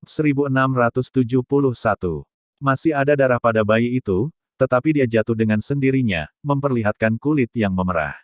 1671. Masih ada darah pada bayi itu, tetapi dia jatuh dengan sendirinya, memperlihatkan kulit yang memerah.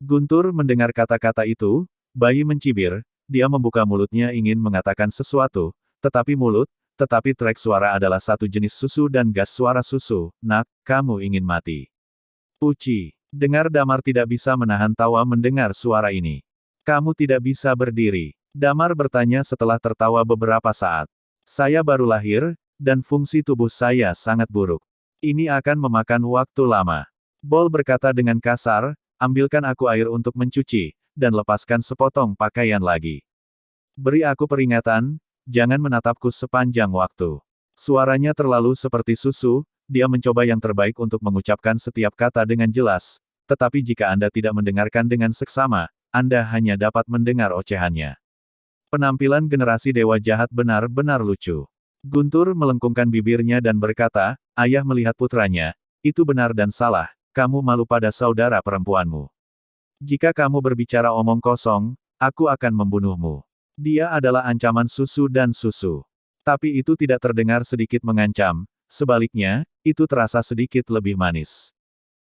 Guntur mendengar kata-kata itu, bayi mencibir, dia membuka mulutnya ingin mengatakan sesuatu, tetapi trek suara adalah satu jenis susu dan gas suara susu. Nak, kamu ingin mati. Uci. Dengar Damar tidak bisa menahan tawa mendengar suara ini. Kamu tidak bisa berdiri. Damar bertanya setelah tertawa beberapa saat. Saya baru lahir, dan fungsi tubuh saya sangat buruk. Ini akan memakan waktu lama. Bol berkata dengan kasar, ambilkan aku air untuk mencuci, dan lepaskan sepotong pakaian lagi. Beri aku peringatan, jangan menatapku sepanjang waktu. Suaranya terlalu seperti susu, dia mencoba yang terbaik untuk mengucapkan setiap kata dengan jelas, tetapi jika Anda tidak mendengarkan dengan seksama, Anda hanya dapat mendengar ocehannya. Penampilan generasi dewa jahat benar-benar lucu. Guntur melengkungkan bibirnya dan berkata, ayah melihat putranya, itu benar dan salah, kamu malu pada saudara perempuanmu. Jika kamu berbicara omong kosong, aku akan membunuhmu. Dia adalah ancaman susu dan susu. Tapi itu tidak terdengar sedikit mengancam, sebaliknya, itu terasa sedikit lebih manis.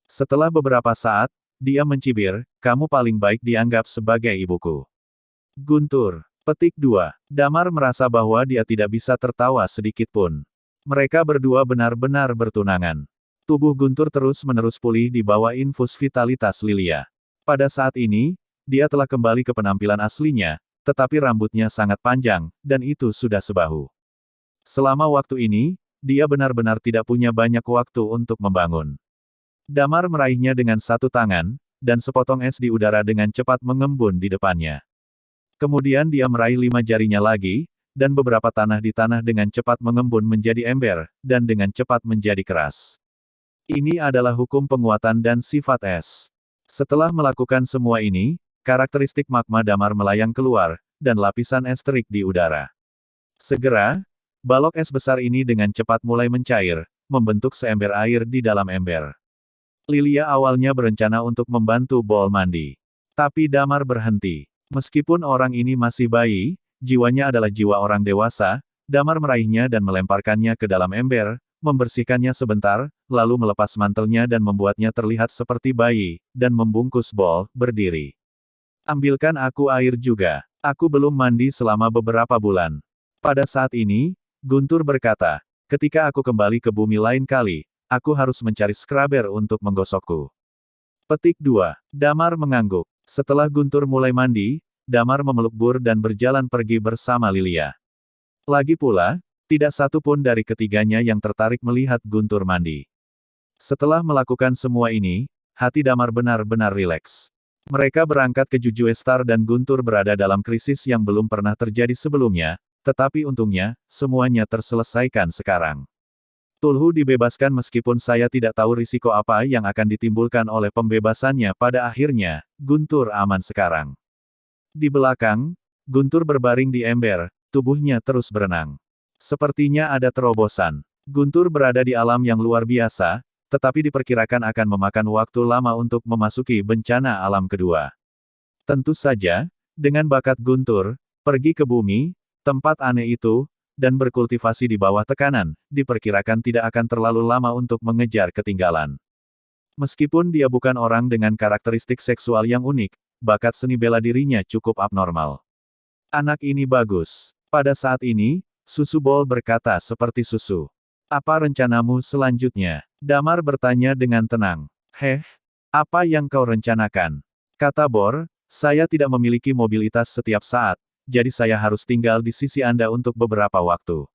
Setelah beberapa saat, dia mencibir, kamu paling baik dianggap sebagai ibuku. Guntur. Petik 2. Damar merasa bahwa dia tidak bisa tertawa sedikit pun. Mereka berdua benar-benar bertunangan. Tubuh Guntur terus-menerus pulih di bawah infus vitalitas Lilia. Pada saat ini, dia telah kembali ke penampilan aslinya, tetapi rambutnya sangat panjang, dan itu sudah sebahu. Selama waktu ini, dia benar-benar tidak punya banyak waktu untuk membangun. Damar meraihnya dengan satu tangan, dan sepotong es di udara dengan cepat mengembun di depannya. Kemudian dia meraih 5 jarinya lagi, dan beberapa tanah di tanah dengan cepat mengembun menjadi ember, dan dengan cepat menjadi keras. Ini adalah hukum penguatan dan sifat es. Setelah melakukan semua ini, karakteristik magma Damar melayang keluar, dan lapisan es terik di udara. Segera, balok es besar ini dengan cepat mulai mencair, membentuk seember air di dalam ember. Lilia awalnya berencana untuk membantu Bol mandi. Tapi Damar berhenti. Meskipun orang ini masih bayi, jiwanya adalah jiwa orang dewasa, Damar meraihnya dan melemparkannya ke dalam ember, membersihkannya sebentar, lalu melepas mantelnya dan membuatnya terlihat seperti bayi, dan membungkus Bol, berdiri. Ambilkan aku air juga. Aku belum mandi selama beberapa bulan. Pada saat ini, Guntur berkata, ketika aku kembali ke bumi lain kali, aku harus mencari skraber untuk menggosokku. Petik 2. Damar mengangguk. Setelah Guntur mulai mandi, Damar memeluk Bur dan berjalan pergi bersama Lilia. Lagi pula, tidak satu pun dari ketiganya yang tertarik melihat Guntur mandi. Setelah melakukan semua ini, hati Damar benar-benar rileks. Mereka berangkat ke Jujue Star dan Guntur berada dalam krisis yang belum pernah terjadi sebelumnya, tetapi untungnya, semuanya terselesaikan sekarang. Tulhu dibebaskan meskipun saya tidak tahu risiko apa yang akan ditimbulkan oleh pembebasannya pada akhirnya, Guntur aman sekarang. Di belakang, Guntur berbaring di ember, tubuhnya terus berenang. Sepertinya ada terobosan. Guntur berada di alam yang luar biasa, tetapi diperkirakan akan memakan waktu lama untuk memasuki bencana alam kedua. Tentu saja, dengan bakat Guntur, pergi ke bumi, tempat aneh itu, dan berkultivasi di bawah tekanan, diperkirakan tidak akan terlalu lama untuk mengejar ketinggalan. Meskipun dia bukan orang dengan karakteristik seksual yang unik, bakat seni bela dirinya cukup abnormal. Anak ini bagus. Pada saat ini, Susu Bol berkata seperti susu. Apa rencanamu selanjutnya? Damar bertanya dengan tenang. Apa yang kau rencanakan? Kata Bor, saya tidak memiliki mobilitas setiap saat, jadi saya harus tinggal di sisi Anda untuk beberapa waktu.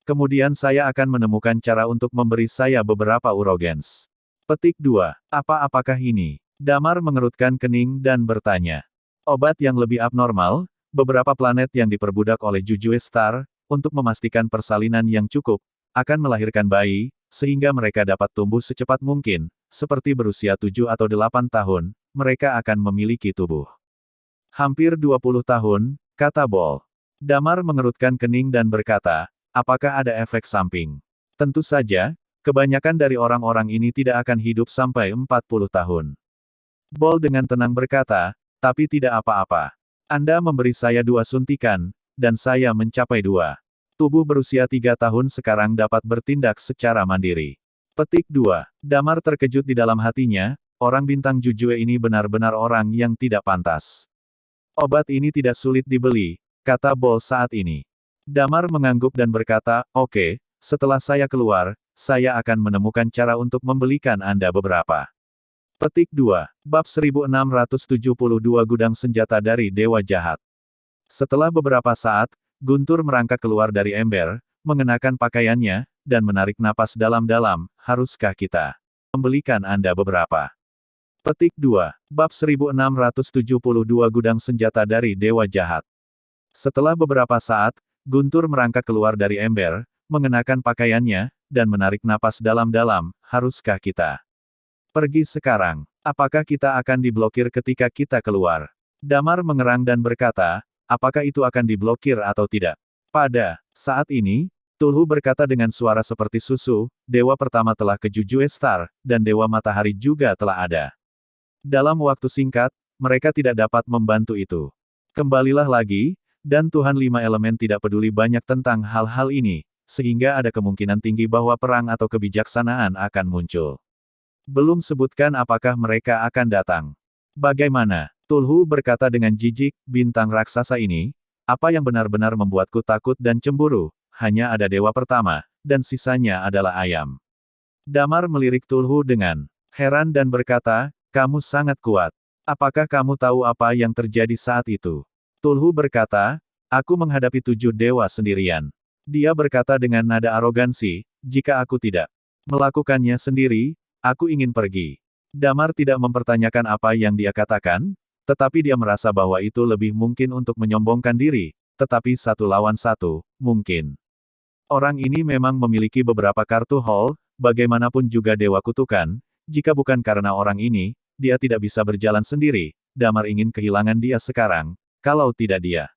Kemudian saya akan menemukan cara untuk memberi saya beberapa urogens. Petik 2. Apakah ini? Damar mengerutkan kening dan bertanya. Obat yang lebih abnormal, beberapa planet yang diperbudak oleh Jujue Star, untuk memastikan persalinan yang cukup, akan melahirkan bayi, sehingga mereka dapat tumbuh secepat mungkin, seperti berusia 7 atau 8 tahun, mereka akan memiliki tubuh. Hampir 20 tahun, kata Bol. Damar mengerutkan kening dan berkata, apakah ada efek samping? Tentu saja, kebanyakan dari orang-orang ini tidak akan hidup sampai 40 tahun. Bol dengan tenang berkata, tapi tidak apa-apa. Anda memberi saya 2 suntikan, dan saya mencapai 2. Tubuh berusia 3 tahun sekarang dapat bertindak secara mandiri. Petik 2. Damar terkejut di dalam hatinya, orang bintang Jujue ini benar-benar orang yang tidak pantas. Obat ini tidak sulit dibeli, kata Bol saat ini. Damar mengangguk dan berkata, oke, setelah saya keluar, saya akan menemukan cara untuk membelikan Anda beberapa. Petik 2. Bab 1672 Gudang Senjata dari Dewa Jahat. Setelah beberapa saat, Guntur merangkak keluar dari ember, mengenakan pakaiannya, dan menarik napas dalam-dalam, haruskah kita membelikan Anda beberapa? Petik 2. Bab 1672 Gudang Senjata dari Dewa Jahat. Setelah beberapa saat, Guntur merangkak keluar dari ember, mengenakan pakaiannya, dan menarik napas dalam-dalam, haruskah kita pergi sekarang? Apakah kita akan diblokir ketika kita keluar? Damar mengerang dan berkata, apakah itu akan diblokir atau tidak? Pada saat ini, Tulhu berkata dengan suara seperti susu, Dewa pertama telah ke Jujue Star, dan Dewa Matahari juga telah ada. Dalam waktu singkat, mereka tidak dapat membantu itu. Kembalilah lagi, dan Tuhan Lima Elemen tidak peduli banyak tentang hal-hal ini, sehingga ada kemungkinan tinggi bahwa perang atau kebijaksanaan akan muncul. Belum sebutkan apakah mereka akan datang. Bagaimana? Tulhu berkata dengan jijik, bintang raksasa ini, apa yang benar-benar membuatku takut dan cemburu, hanya ada dewa pertama, dan sisanya adalah ayam. Damar melirik Tulhu dengan heran dan berkata, kamu sangat kuat. Apakah kamu tahu apa yang terjadi saat itu? Tulhu berkata, aku menghadapi 7 dewa sendirian. Dia berkata dengan nada arogansi, jika aku tidak melakukannya sendiri, aku ingin pergi. Damar tidak mempertanyakan apa yang dia katakan, tetapi dia merasa bahwa itu lebih mungkin untuk menyombongkan diri, tetapi 1 lawan 1, mungkin. Orang ini memang memiliki beberapa kartu haul, bagaimanapun juga Dewa Kutukan, jika bukan karena orang ini, dia tidak bisa berjalan sendiri, Damar ingin kehilangan dia sekarang, kalau tidak dia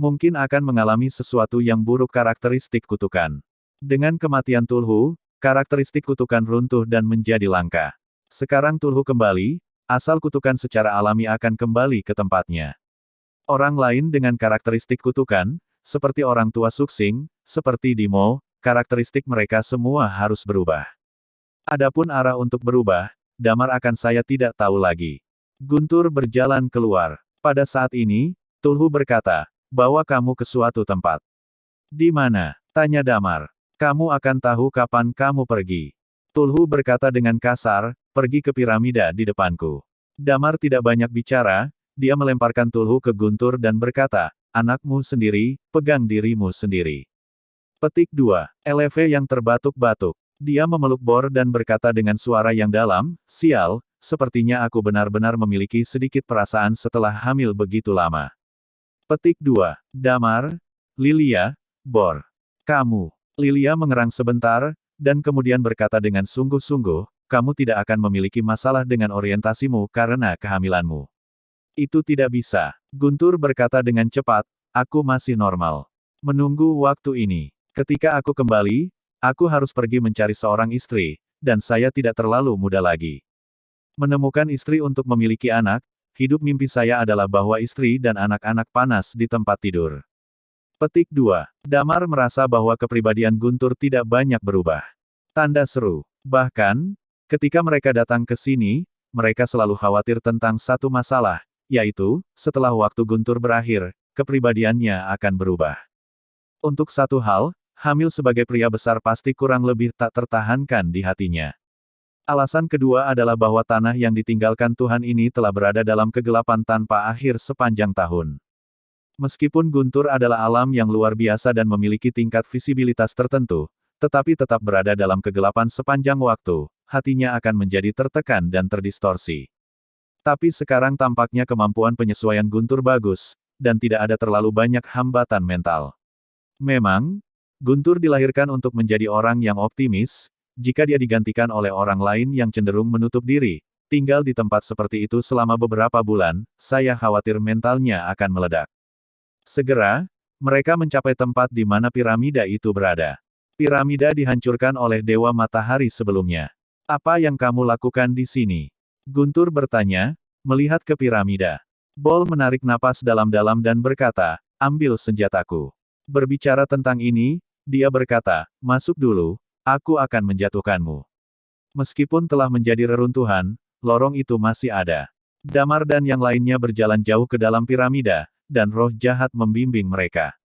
mungkin akan mengalami sesuatu yang buruk karakteristik kutukan. Dengan kematian Tulhu, karakteristik kutukan runtuh dan menjadi langka. Sekarang Tulhu kembali, asal kutukan secara alami akan kembali ke tempatnya. Orang lain dengan karakteristik kutukan, seperti orang tua Suksing, seperti Dimo, karakteristik mereka semua harus berubah. Adapun arah untuk berubah, Damar akan saya tidak tahu lagi. Guntur berjalan keluar. Pada saat ini, Tulhu berkata, bawa kamu ke suatu tempat. Di mana? Tanya Damar. Kamu akan tahu kapan kamu pergi. Tulhu berkata dengan kasar, pergi ke piramida di depanku. Damar tidak banyak bicara, dia melemparkan Tulhu ke Guntur dan berkata, anakmu sendiri, pegang dirimu sendiri. Petik 2. Eleve yang terbatuk-batuk. Dia memeluk Bor dan berkata dengan suara yang dalam, sial, sepertinya aku benar-benar memiliki sedikit perasaan setelah hamil begitu lama. Petik 2. Damar, Lilia, Bor. Kamu. Lilia mengerang sebentar, dan kemudian berkata dengan sungguh-sungguh, kamu tidak akan memiliki masalah dengan orientasimu karena kehamilanmu. Itu tidak bisa. Guntur berkata dengan cepat, aku masih normal. Menunggu waktu ini. Ketika aku kembali, aku harus pergi mencari seorang istri, dan saya tidak terlalu muda lagi. Menemukan istri untuk memiliki anak, hidup mimpi saya adalah bahwa istri dan anak-anak panas di tempat tidur. Petik 2. Damar merasa bahwa kepribadian Guntur tidak banyak berubah. Tanda seru. Bahkan, ketika mereka datang ke sini, mereka selalu khawatir tentang satu masalah, yaitu, setelah waktu Guntur berakhir, kepribadiannya akan berubah. Untuk satu hal, hamil sebagai pria besar pasti kurang lebih tak tertahankan di hatinya. Alasan kedua adalah bahwa tanah yang ditinggalkan Tuhan ini telah berada dalam kegelapan tanpa akhir sepanjang tahun. Meskipun Guntur adalah alam yang luar biasa dan memiliki tingkat visibilitas tertentu, tetapi tetap berada dalam kegelapan sepanjang waktu, hatinya akan menjadi tertekan dan terdistorsi. Tapi sekarang tampaknya kemampuan penyesuaian Guntur bagus, dan tidak ada terlalu banyak hambatan mental. Memang, Guntur dilahirkan untuk menjadi orang yang optimis, jika dia digantikan oleh orang lain yang cenderung menutup diri, tinggal di tempat seperti itu selama beberapa bulan, saya khawatir mentalnya akan meledak. Segera, mereka mencapai tempat di mana piramida itu berada. Piramida dihancurkan oleh Dewa Matahari sebelumnya. Apa yang kamu lakukan di sini? Guntur bertanya, melihat ke piramida. Bol menarik napas dalam-dalam dan berkata, ambil senjataku. Berbicara tentang ini, dia berkata, masuk dulu, aku akan menjatuhkanmu. Meskipun telah menjadi reruntuhan, lorong itu masih ada. Damar dan yang lainnya berjalan jauh ke dalam piramida, dan roh jahat membimbing mereka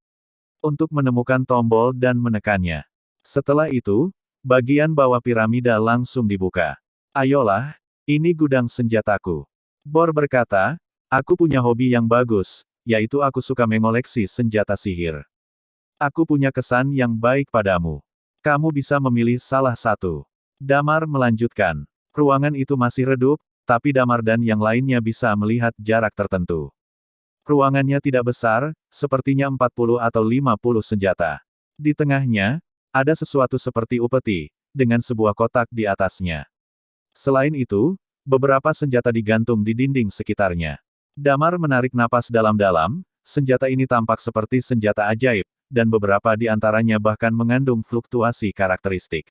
untuk menemukan tombol dan menekannya. Setelah itu, bagian bawah piramida langsung dibuka. Ayolah, ini gudang senjataku. Bor berkata, aku punya hobi yang bagus, yaitu aku suka mengoleksi senjata sihir. Aku punya kesan yang baik padamu. Kamu bisa memilih salah satu. Damar melanjutkan. Ruangan itu masih redup, tapi Damar dan yang lainnya bisa melihat jarak tertentu. Ruangannya tidak besar, sepertinya 40 atau 50 senjata. Di tengahnya, ada sesuatu seperti upeti, dengan sebuah kotak di atasnya. Selain itu, beberapa senjata digantung di dinding sekitarnya. Damar menarik napas dalam-dalam, senjata ini tampak seperti senjata ajaib, dan beberapa di antaranya bahkan mengandung fluktuasi karakteristik.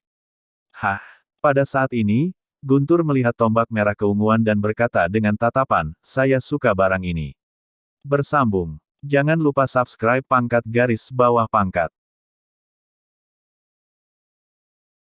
Hah? Pada saat ini, Guntur melihat tombak merah keunguan dan berkata dengan tatapan, saya suka barang ini. Bersambung. Jangan lupa subscribe pangkat garis bawah pangkat.